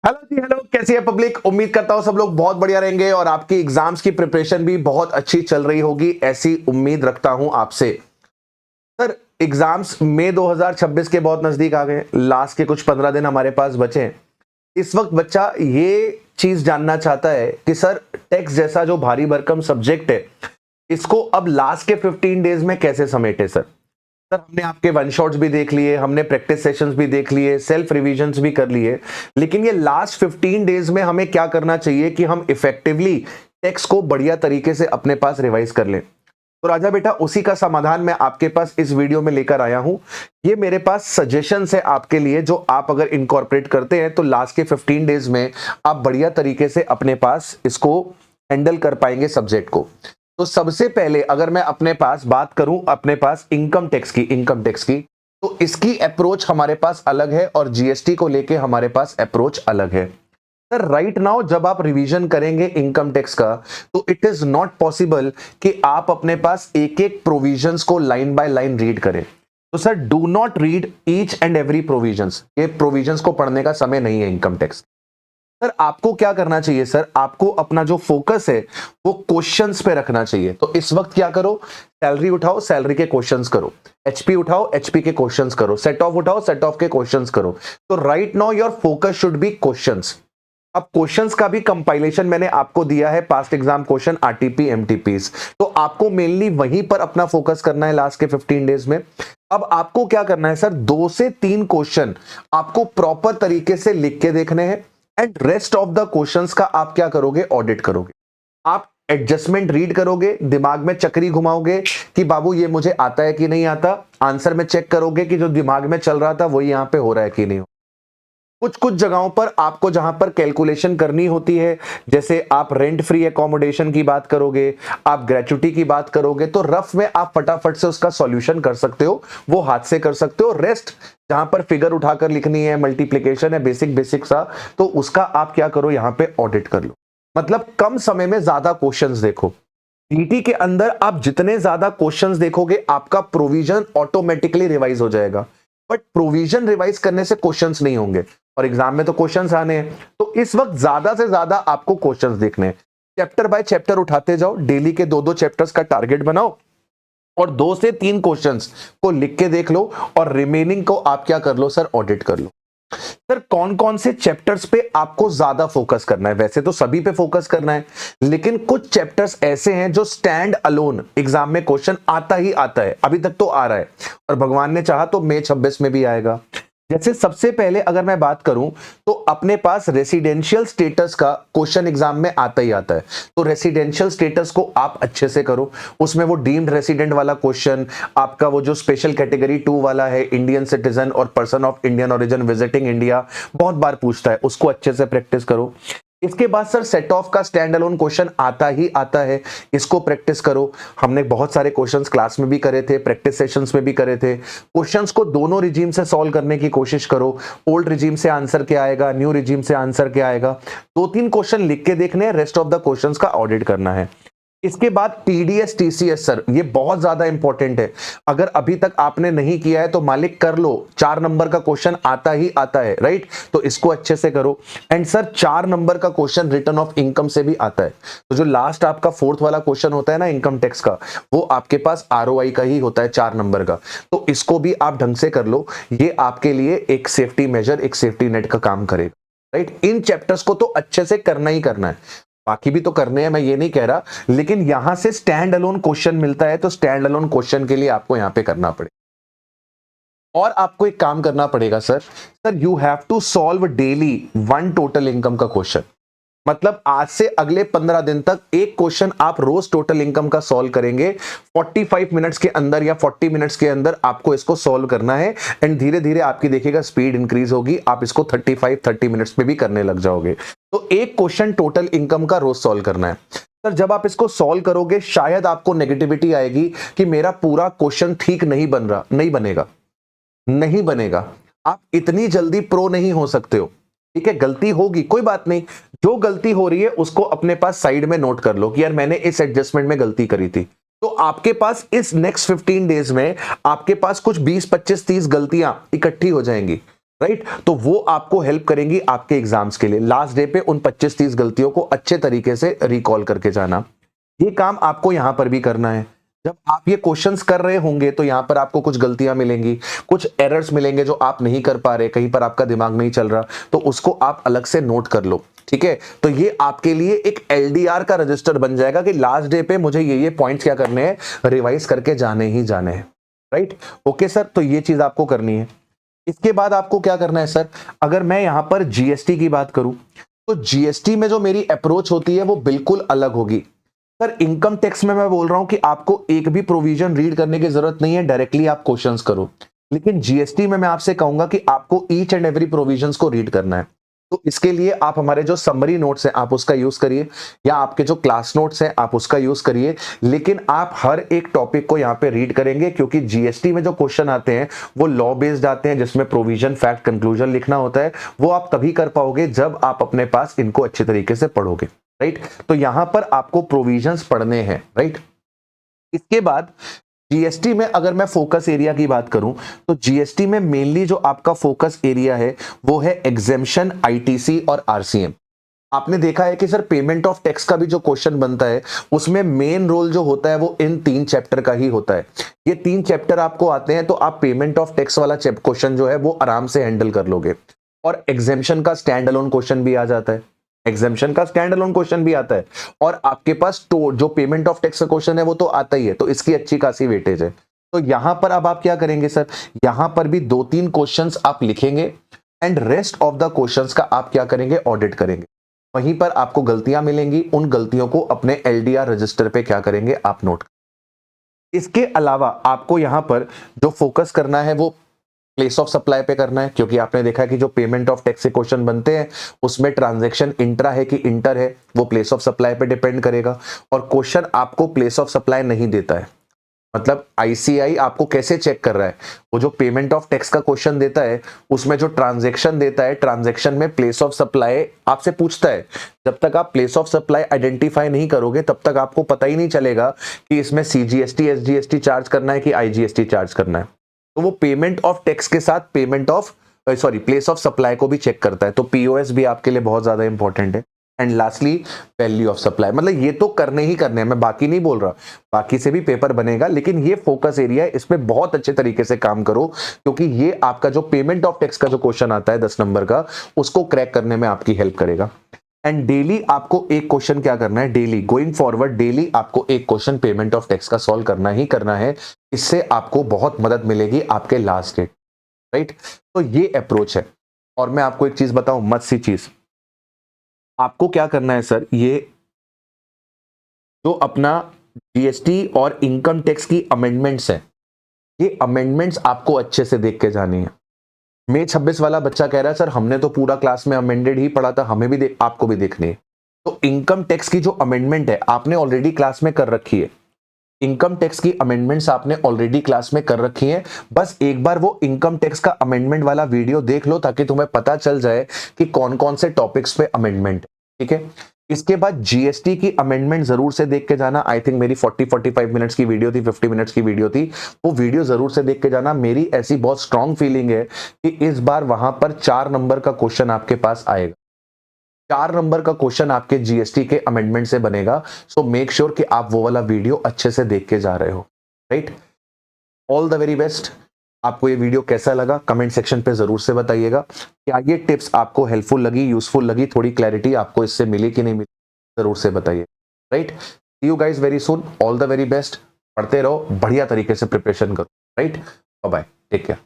Hello जी, hello. कैसी है public? उम्मीद करता हूँ सब लोग बहुत बढ़िया रहेंगे और आपकी एग्जाम्स की प्रिपरेशन भी बहुत अच्छी चल रही होगी, ऐसी उम्मीद रखता हूं आपसे। सर, एग्जाम्स मई 2026 के बहुत नजदीक आ गए। लास्ट के कुछ 15 दिन हमारे पास बचे हैं। इस वक्त बच्चा ये चीज जानना चाहता है कि सर, टेक्स्ट जैसा जो भारी भरकम सब्जेक्ट है, इसको अब लास्ट के 15 डेज में कैसे समेटे सर? सर, हमने आपके वन शॉट्स भी देख लिए, हमने प्रैक्टिस सेशंस भी देख लिए, सेल्फ रिविजन्स भी कर लिए, लेकिन ये लास्ट 15 डेज में हमें क्या करना चाहिए कि हम इफेक्टिवली टेक्स्ट को बढ़िया तरीके से अपने पास रिवाइज कर लें। तो राजा बेटा, उसी का समाधान मैं आपके पास इस वीडियो में लेकर आया हूं। ये मेरे पास सजेशंस है आपके लिए, जो आप अगर इनकॉर्पोरेट करते हैं तो लास्ट के 15 डेज में आप बढ़िया तरीके से अपने पास इसको हैंडल कर पाएंगे सब्जेक्ट को। तो सबसे पहले अगर मैं अपने पास बात करूं, अपने पास इनकम टैक्स की, तो इसकी अप्रोच हमारे पास अलग है और जीएसटी को लेके हमारे पास अप्रोच अलग है। सर, राइट नाउ जब आप रिवीजन करेंगे इनकम टैक्स का, तो इट इज नॉट पॉसिबल कि आप अपने पास एक एक प्रोविजंस को लाइन बाय लाइन रीड करें। तो sir, do not read each and every provisions. ये प्रोविजंस को पढ़ने का समय नहीं है इनकम टैक्स। सर, आपको क्या करना चाहिए? सर, आपको अपना जो फोकस है वो क्वेश्चंस पे रखना चाहिए। तो इस वक्त क्या करो, सैलरी उठाओ, सैलरी के क्वेश्चंस करो, एचपी उठाओ, एचपी के क्वेश्चंस करो, सेट ऑफ उठाओ, सेट ऑफ के क्वेश्चंस करो। तो right now your focus should be questions. अब क्वेश्चंस का भी कंपाइलेशन मैंने आपको दिया है, past exam question, RTP, MTPs. तो आपको मेनली वहीं पर अपना फोकस करना है लास्ट के 15 डेज में। अब आपको क्या करना है सर, 2 से 3 क्वेश्चन आपको प्रॉपर तरीके से लिख के देखने हैं and rest of the questions का आप क्या करोगे, ऑडिट करोगे। आप एडजस्टमेंट रीड करोगे, दिमाग में चक्री घुमाओगे कि बाबू ये मुझे आता है कि नहीं आता। आंसर में चेक करोगे कि जो दिमाग में चल रहा था वही यहां पे हो रहा है कि नहीं। कुछ कुछ जगहों पर आपको जहां पर कैलकुलेशन करनी होती है, जैसे आप रेंट फ्री एकोमोडेशन की बात करोगे, आप ग्रेचुटी की बात करोगे, तो रफ में आप फटाफट से उसका सॉल्यूशन कर सकते हो, वो हाथ से कर सकते हो। रेस्ट जहां पर फिगर उठाकर लिखनी है, मल्टीप्लिकेशन है, बेसिक बेसिक सा, तो उसका आप क्या करो, यहां पे ऑडिट कर लो। मतलब कम समय में ज्यादा क्वेश्चंस देखो। पीटी के अंदर आप जितने ज्यादा क्वेश्चंस देखोगे, आपका प्रोविजन ऑटोमेटिकली रिवाइज हो जाएगा। बट प्रोविजन रिवाइज करने से क्वेश्चंस नहीं होंगे, और एग्जाम में तो क्वेश्चंस आने हैं। तो इस वक्त ज्यादा से ज्यादा आपको क्वेश्चंस देखने हैं। चैप्टर बाय चैप्टर उठाते जाओ, डेली के 2-2 चैप्टर्स का टारगेट बनाओ और 2 से 3 क्वेश्चंस को लिख के देख लो, और रिमेनिंग को आप क्या कर लो सर, ऑडिट कर लो। सर, कौन कौन से चैप्टर्स पे आपको ज्यादा फोकस करना है? वैसे तो सभी पे फोकस करना है, लेकिन कुछ चैप्टर्स ऐसे हैं जो स्टैंड अलोन एग्जाम में क्वेश्चन आता ही आता है, अभी तक तो आ रहा है, और भगवान ने चाहा तो मई 26 में भी आएगा। जैसे सबसे पहले अगर मैं बात करूं, तो अपने पास रेसिडेंशियल स्टेटस का क्वेश्चन एग्जाम में आता ही आता है। तो रेसिडेंशियल स्टेटस को आप अच्छे से करो। उसमें वो डीम्ड रेसिडेंट वाला क्वेश्चन, आपका वो जो स्पेशल कैटेगरी 2 वाला है, इंडियन सिटीजन और person of Indian origin visiting India, बहुत बार पूछता है, उसको अच्छे से प्रैक्टिस करो। इसके बाद सर, सेट ऑफ का स्टैंड अलोन क्वेश्चन आता ही आता है, इसको प्रैक्टिस करो। हमने बहुत सारे क्वेश्चंस क्लास में भी करे थे, प्रैक्टिस सेशंस में भी करे थे। क्वेश्चंस को दोनों रिजीम से सॉल्व करने की कोशिश करो। ओल्ड रिजीम से आंसर क्या आएगा, न्यू रिजीम से आंसर क्या आएगा। 2-3 क्वेश्चन लिख के देखने हैं, रेस्ट ऑफ द क्वेश्चंस का ऑडिट करना है। इसके बाद टीडीएस टीसीएस सर, ये बहुत ज्यादा इंपॉर्टेंट है। अगर अभी तक आपने नहीं किया है तो मालिक कर लो, 4 नंबर का क्वेश्चन आता ही आता है, राइट? तो इसको अच्छे से करो। एंड सर, 4 नंबर का क्वेश्चन रिटर्न ऑफ इनकम से भी आता है। तो जो लास्ट आपका 4th वाला क्वेश्चन होता है ना इनकम टैक्स का, वो आपके पास आरओआई का ही होता है, 4 नंबर का। तो इसको भी आप ढंग से कर लो, ये आपके लिए एक सेफ्टी मेजर, एक सेफ्टी नेट का काम करेगा, राइट? इन चैप्टर्स को तो अच्छे से करना ही करना है, बाकी भी तो करने हैं, मैं ये नहीं कह रहा, लेकिन यहां से स्टैंड अलोन क्वेश्चन मिलता है, तो स्टैंड अलोन क्वेश्चन के लिए आपको यहां पे करना पड़ेगा। और आपको एक काम करना पड़ेगा sir, you have to solve daily 1 total income का क्वेश्चन। मतलब आज से अगले 15 दिन तक एक क्वेश्चन आप रोज टोटल इनकम का सॉल्व करेंगे। 45 मिनट्स के अंदर या 40 मिनट्स के अंदर आपको इसको सॉल्व करना है, एंड धीरे धीरे आपकी देखिएगा स्पीड इंक्रीज होगी, आप इसको 30 मिनट्स में भी करने लग जाओगे। तो एक क्वेश्चन टोटल इनकम का रोज सॉल्व करना है। सर, जब आप इसको सॉल्व करोगे, शायद आपको नेगेटिविटी आएगी कि मेरा पूरा क्वेश्चन ठीक नहीं बन रहा। नहीं बनेगा, नहीं बनेगा। आप इतनी जल्दी प्रो नहीं हो सकते हो, ठीक है? गलती होगी, कोई बात नहीं। जो गलती हो रही है उसको अपने पास साइड में नोट कर लो कि यार मैंने इस एडजस्टमेंट में गलती करी थी। तो आपके पास इस नेक्स्ट 15 डेज में आपके पास कुछ 20, 25, 30 गलतियां इकट्ठी हो जाएंगी। राइट। तो वो आपको हेल्प करेंगी आपके एग्जाम्स के लिए। लास्ट डे पे उन 25-30 गलतियों को अच्छे तरीके से रिकॉल करके जाना, ये काम आपको यहां पर भी करना है। जब आप ये क्वेश्चंस कर रहे होंगे तो यहां पर आपको कुछ गलतियां मिलेंगी, कुछ एरर्स मिलेंगे जो आप नहीं कर पा रहे, कहीं पर आपका दिमाग नहीं चल रहा, तो उसको आप अलग से नोट कर लो, ठीक है। तो ये आपके लिए एक एलडीआर का रजिस्टर बन जाएगा कि लास्ट डे पे मुझे ये पॉइंट्स क्या करने हैं, रिवाइज करके जाने ही जाने हैं, राइट। ओके सर, तो ये चीज आपको करनी है। इसके बाद आपको क्या करना है सर, अगर मैं यहां पर जीएसटी की बात करूं तो जीएसटी में जो मेरी अप्रोच होती है वो बिल्कुल अलग होगी। सर इनकम टैक्स में मैं बोल रहा हूं कि आपको एक भी प्रोविजन रीड करने की जरूरत नहीं है, डायरेक्टली आप क्वेश्चंस करो। लेकिन जीएसटी में मैं आपसे कहूंगा कि आपको ईच एंड एवरी प्रोविजंस को रीड करना है। तो इसके लिए आप हमारे जो समरी नोट्स हैं आप उसका यूज करिए, या आपके जो क्लास नोट्स हैं आप उसका यूज करिए। लेकिन आप हर एक टॉपिक को यहाँ पे रीड करेंगे, क्योंकि जीएसटी में जो क्वेश्चन आते हैं वो लॉ बेस्ड आते हैं, जिसमें प्रोविजन, फैक्ट, कंक्लूजन लिखना होता है। वो आप तभी कर पाओगे जब आप अपने पास इनको अच्छे तरीके से पढ़ोगे, राइट। तो यहां पर आपको प्रोविजंस पढ़ने हैं, राइट। इसके बाद जीएसटी में अगर मैं फोकस एरिया की बात करूं तो जीएसटी में मेनली जो आपका फोकस एरिया है वो है एग्जेम्पशन, आईटीसी और आरसीएम। आपने देखा है कि सर पेमेंट ऑफ टैक्स का भी जो क्वेश्चन बनता है उसमें मेन रोल जो होता है वो इन 3 चैप्टर का ही होता है। ये 3 चैप्टर आपको आते हैं तो आप पेमेंट ऑफ टैक्स वाला क्वेश्चन जो है वो आराम से हैंडल कर लोगे। और एग्जेम्पशन का स्टैंड अलोन क्वेश्चन भी आ जाता है, एग्जेम्पशन का स्टैंड अलोन क्वेश्चन भी आता है। और आपके पास तो जो पेमेंट ऑफ टैक्स का क्वेश्चन है वो तो आता ही है, तो इसकी अच्छी खासी वेटेज है। तो यहां पर अब आप क्या करेंगे सर, यहां पर भी 2-3 क्वेश्चंस आप लिखेंगे and rest of the questions का आप क्या करेंगे, ऑडिट करेंगे। वहीं पर आपको गलतियां मिलेंगी, उन गलतियों को अपने एलडीआर रजिस्टर पे क्या करेंगे, आप नोट। इसके अलावा आपको यहां पर जो फोकस करना है वो प्लेस ऑफ सप्लाई पे करना है, क्योंकि आपने देखा है कि जो पेमेंट ऑफ टैक्स से क्वेश्चन बनते हैं उसमें ट्रांजैक्शन इंट्रा है कि इंटर है, वो प्लेस ऑफ सप्लाई पे डिपेंड करेगा। और क्वेश्चन आपको प्लेस ऑफ सप्लाई नहीं देता है, मतलब आईसीआई आपको कैसे चेक कर रहा है, वो जो पेमेंट ऑफ टैक्स का क्वेश्चन देता है उसमें जो ट्रांजैक्शन देता है, ट्रांजैक्शन में प्लेस ऑफ सप्लाई आपसे पूछता है। जब तक आप प्लेस ऑफ सप्लाई आइडेंटिफाई नहीं करोगे तब तक आपको पता ही नहीं चलेगा कि इसमें सीजीएसटी, एसजीएसटी चार्ज करना है कि आईजीएसटी चार्ज करना है। तो वो पेमेंट ऑफ टैक्स के साथ payment of place of supply को भी चेक करता है। तो पीओएस भी आपके लिए बहुत ज्यादा इंपॉर्टेंट है। And lastly value of supply, मतलब ये तो करने ही करने हैं, मैं बाकी नहीं बोल रहा, बाकी से भी पेपर बनेगा, लेकिन ये फोकस एरिया है, इसमें बहुत अच्छे तरीके से काम करो, क्योंकि ये आपका जो पेमेंट ऑफ टैक्स का जो क्वेश्चन आता है 10 नंबर का, उसको क्रैक करने में आपकी हेल्प करेगा। एंड डेली आपको एक क्वेश्चन क्या करना है, डेली गोइंग फॉरवर्ड डेली आपको एक क्वेश्चन पेमेंट ऑफ टैक्स का सॉल्व करना ही करना है। इससे आपको बहुत मदद मिलेगी आपके लास्ट डेट, राइट। तो ये अप्रोच है। और मैं आपको एक चीज बताऊं, मत सी चीज, आपको क्या करना है सर, ये जो अपना जीएसटी और इनकम टैक्स की अमेंडमेंट्स है, ये अमेंडमेंट्स आपको अच्छे से देख के जानी है। मई 26 वाला बच्चा कह रहा है सर हमने तो पूरा क्लास में अमेंडेड ही पढ़ा था, हमें भी आपको भी देखनी है। तो इनकम टैक्स की जो अमेंडमेंट है आपने ऑलरेडी क्लास में कर रखी है, इनकम टैक्स की अमेंडमेंट्स आपने ऑलरेडी क्लास में कर रखी हैं। बस एक बार वो इनकम टैक्स का अमेंडमेंट वाला वीडियो देख लो ताकि तुम्हें पता चल जाए कि कौन कौन से टॉपिक्स पे अमेंडमेंट है, ठीक है। इसके बाद जीएसटी की अमेंडमेंट जरूर से देख के जाना। आई थिंक मेरी 40-45 मिनट्स की वीडियो थी, 50 मिनट्स की वीडियो थी, वो वीडियो जरूर से देख के जाना। मेरी ऐसी बहुत स्ट्रांग फीलिंग है कि इस बार वहां पर 4 नंबर का क्वेश्चन आपके पास आएगा, 4 नंबर का क्वेश्चन आपके जीएसटी के अमेंडमेंट से बनेगा। सो मेक श्योर कि आप वो वाला वीडियो अच्छे से देख के जा रहे हो, right. All the very best. आपको ये वीडियो कैसा लगा कमेंट सेक्शन पे जरूर से बताइएगा। क्या ये टिप्स आपको हेल्पफुल लगी, यूजफुल लगी, थोड़ी क्लैरिटी आपको इससे मिली कि नहीं मिली, जरूर से बताइए, right. See you guys very soon. All the very best. पढ़ते रहो, बढ़िया तरीके से प्रिपरेशन करो, right. Bye bye, take care.